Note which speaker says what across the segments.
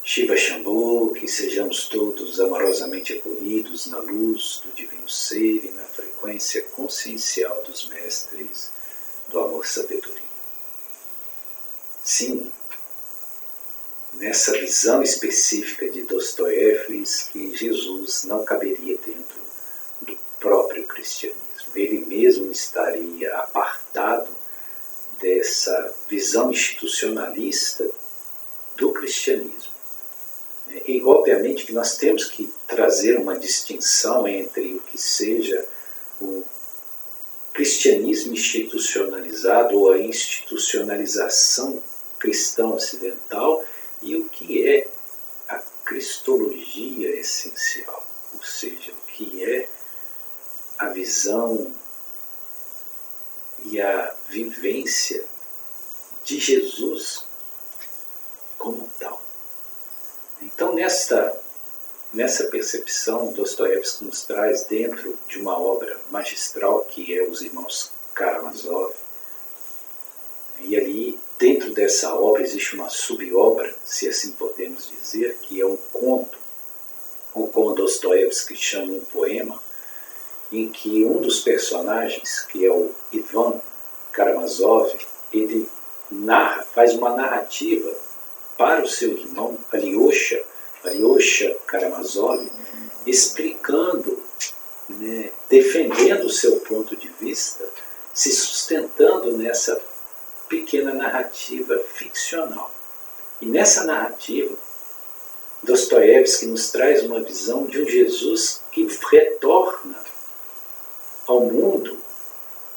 Speaker 1: Shiva Shambhu, que sejamos todos amorosamente acolhidos na luz do Divino Ser e na frequência consciencial dos Mestres do Amor-Sabedoria. Sim, nessa visão específica de Dostoiévski, que Jesus não caberia dentro do próprio cristianismo. Ele mesmo estaria apartado dessa visão institucionalista do cristianismo. E obviamente que nós temos que trazer uma distinção entre o que seja o cristianismo institucionalizado ou a institucionalização cristã ocidental e o que é a cristologia essencial, ou seja, o que é a visão e a vivência de Jesus como tal. Então, nessa percepção, Dostoiévski nos traz dentro de uma obra magistral que é Os Irmãos Karamazov. E ali, dentro dessa obra, existe uma subobra, se assim podemos dizer, que é um conto, ou como Dostoiévski chama, um poema, em que um dos personagens, que é o Ivan Karamazov, ele faz uma narrativa para o seu irmão, Alyosha Karamazov, explicando, defendendo o seu ponto de vista, se sustentando nessa pequena narrativa ficcional. E nessa narrativa, Dostoiévski nos traz uma visão de um Jesus que retorna ao mundo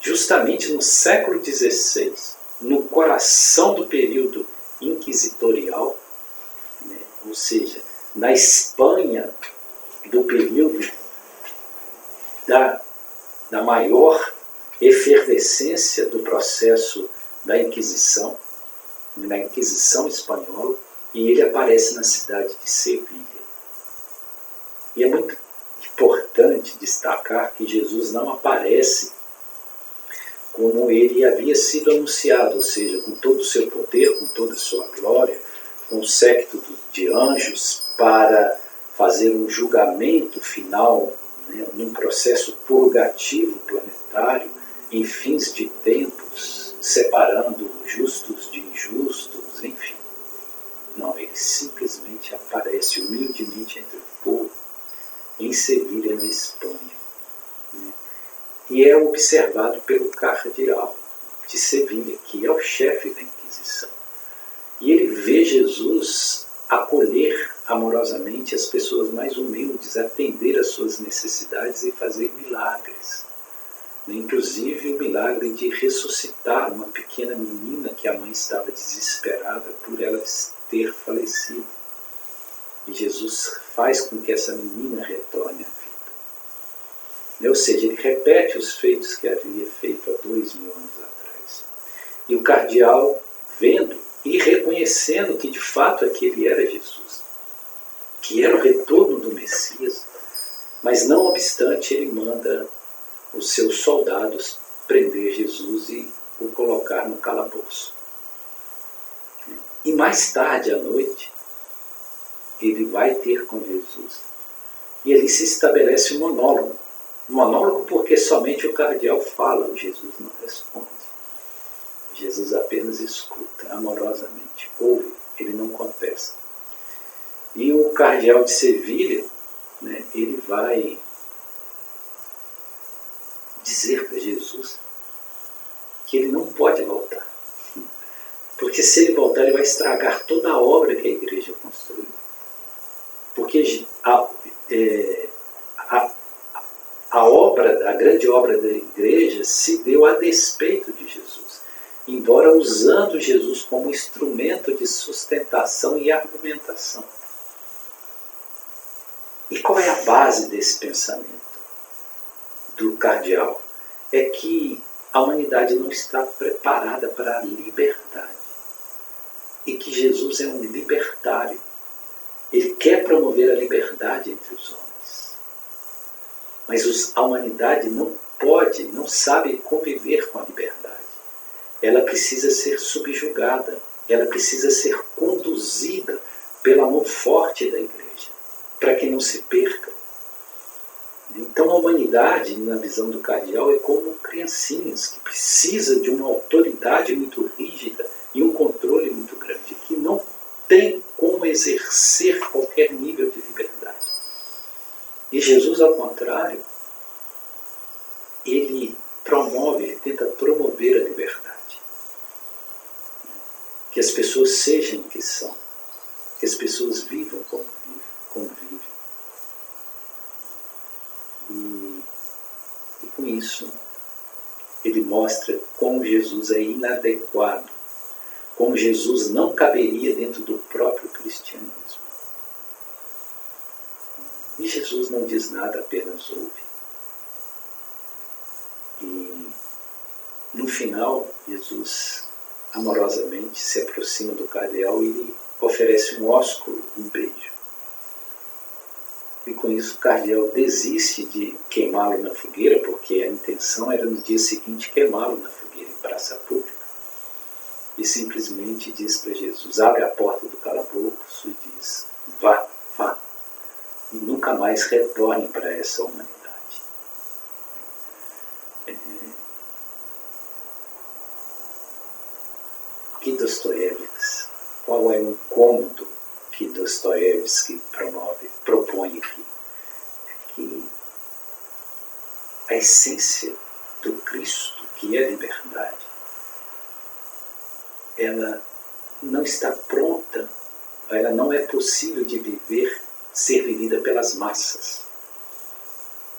Speaker 1: justamente no século XVI, no coração do período inquisitorial, ou seja, na Espanha do período da maior efervescência do processo da Inquisição, na Inquisição espanhola, e ele aparece na cidade de Sevilha. E é muito importante destacar que Jesus não aparece como ele havia sido anunciado, ou seja, com todo o seu poder, com toda a sua glória, com o séquito de anjos para fazer um julgamento final, num processo purgativo planetário, em fins de tempos, separando justos de injustos, enfim. Não, ele simplesmente aparece humildemente entre o povo, em Sevilha, na Espanha. E é observado pelo cardeal de Sevilha, que é o chefe da Inquisição. E ele vê Jesus acolher amorosamente as pessoas mais humildes, atender às suas necessidades e fazer milagres. Inclusive o milagre de ressuscitar uma pequena menina que a mãe estava desesperada por ela ter falecido. E Jesus faz com que essa menina retorne à vida. Ou seja, ele repete os feitos que havia feito há 2000 anos atrás. E o cardeal, vendo e reconhecendo que de fato aquele era Jesus, que era o retorno do Messias, mas não obstante ele manda os seus soldados prender Jesus e o colocar no calabouço. E mais tarde à noite, ele vai ter com Jesus. E ali se estabelece um monólogo. Um monólogo porque somente o cardeal fala, o Jesus não responde. Jesus apenas escuta amorosamente, ouve, ele não contesta. E o cardeal de Sevilha, ele vai dizer para Jesus que ele não pode voltar. Porque se ele voltar, ele vai estragar toda a obra que a igreja construiu. Porque a grande obra da igreja se deu a despeito de Jesus, embora usando Jesus como instrumento de sustentação e argumentação. E qual é a base desse pensamento do cardeal? É que a humanidade não está preparada para a liberdade e que Jesus é um libertário. Ele quer promover a liberdade entre os homens. Mas a humanidade não pode, não sabe conviver com a liberdade. Ela precisa ser subjugada, ela precisa ser conduzida pelo amor forte da igreja, para que não se perca. Então a humanidade, na visão do cardeal, é como criancinhas, que precisa de uma autoridade muito rígida e um controle muito grande, que não tem como exercer qualquer nível de liberdade. E Jesus, ao contrário, ele tenta promover a liberdade. Que as pessoas sejam o que são, que as pessoas vivam como vivem. E com isso, ele mostra como Jesus é inadequado, como Jesus não caberia dentro do próprio cristianismo. E Jesus não diz nada, apenas ouve. E no final, Jesus amorosamente se aproxima do cardeal e lhe oferece um ósculo, um beijo. E com isso o cardeal desiste de queimá-lo na fogueira, porque a intenção era no dia seguinte queimá-lo na fogueira em praça pública. E simplesmente diz para Jesus, abre a porta do calabouço e diz, vá, vá, e nunca mais retorne para essa humanidade. Que Dostoiévski, qual é o incômodo que Dostoiévski propõe aqui? É que a essência do Cristo, que é a liberdade, ela não está pronta, ela não é possível de ser vivida pelas massas.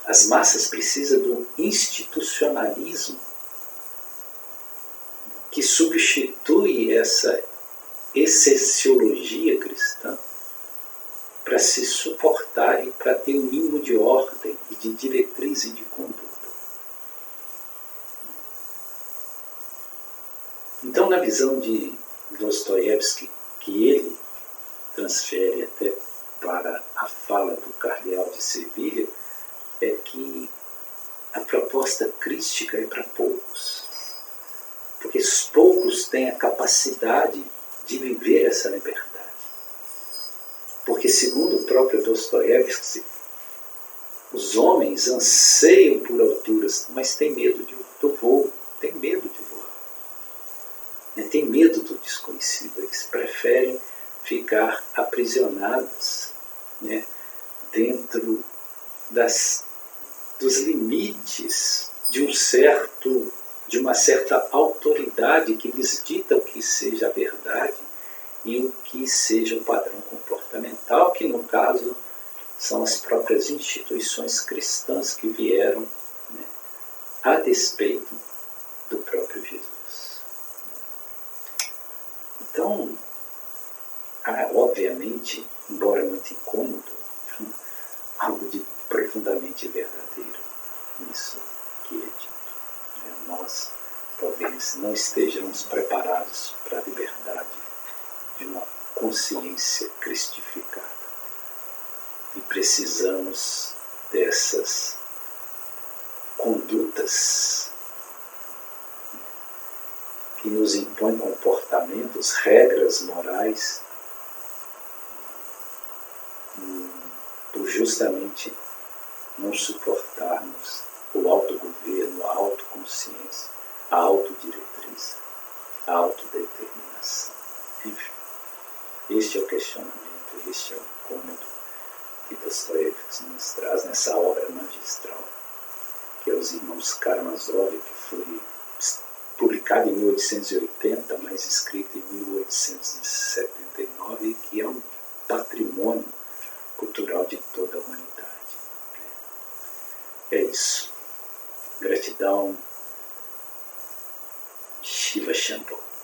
Speaker 1: As massas precisam do institucionalismo que substitui essa essenciologia cristã para se suportar e para ter um mínimo de ordem e de diretriz e de conduta. Então, na visão de Dostoiévski, que ele transfere até para a fala do cardeal de Sevilha, é que a proposta crística é para poucos. Porque poucos têm a capacidade de viver essa liberdade. Porque, segundo o próprio Dostoiévski, os homens anseiam por alturas, mas têm medo do voo, têm medo de voar. Têm medo do desconhecido, eles preferem ficar aprisionados, dentro dos limites de uma certa autoridade que lhes dita o que seja a verdade e o que seja o padrão comportamental, que no caso são as próprias instituições cristãs que vieram a despeito do próprio Jesus. Então, obviamente, embora muito incômodo, algo de profundamente verdadeiro nisso que é dito. Nós talvez não estejamos preparados para a liberdade de uma consciência cristificada. E precisamos dessas condutas que nos impõem comportamentos, regras morais, por justamente não suportarmos o autogoverno, a autoconsciência, a autodiretriz, a autodeterminação. Enfim, este é o questionamento, este é o incômodo que Dostoiévski nos traz nessa obra magistral, que é Os Irmãos Karamazov, que foi publicado em 1880, mas escrito em 1879, e que é um patrimônio cultural de toda a humanidade. É isso. Gratidão Shiva Shambho.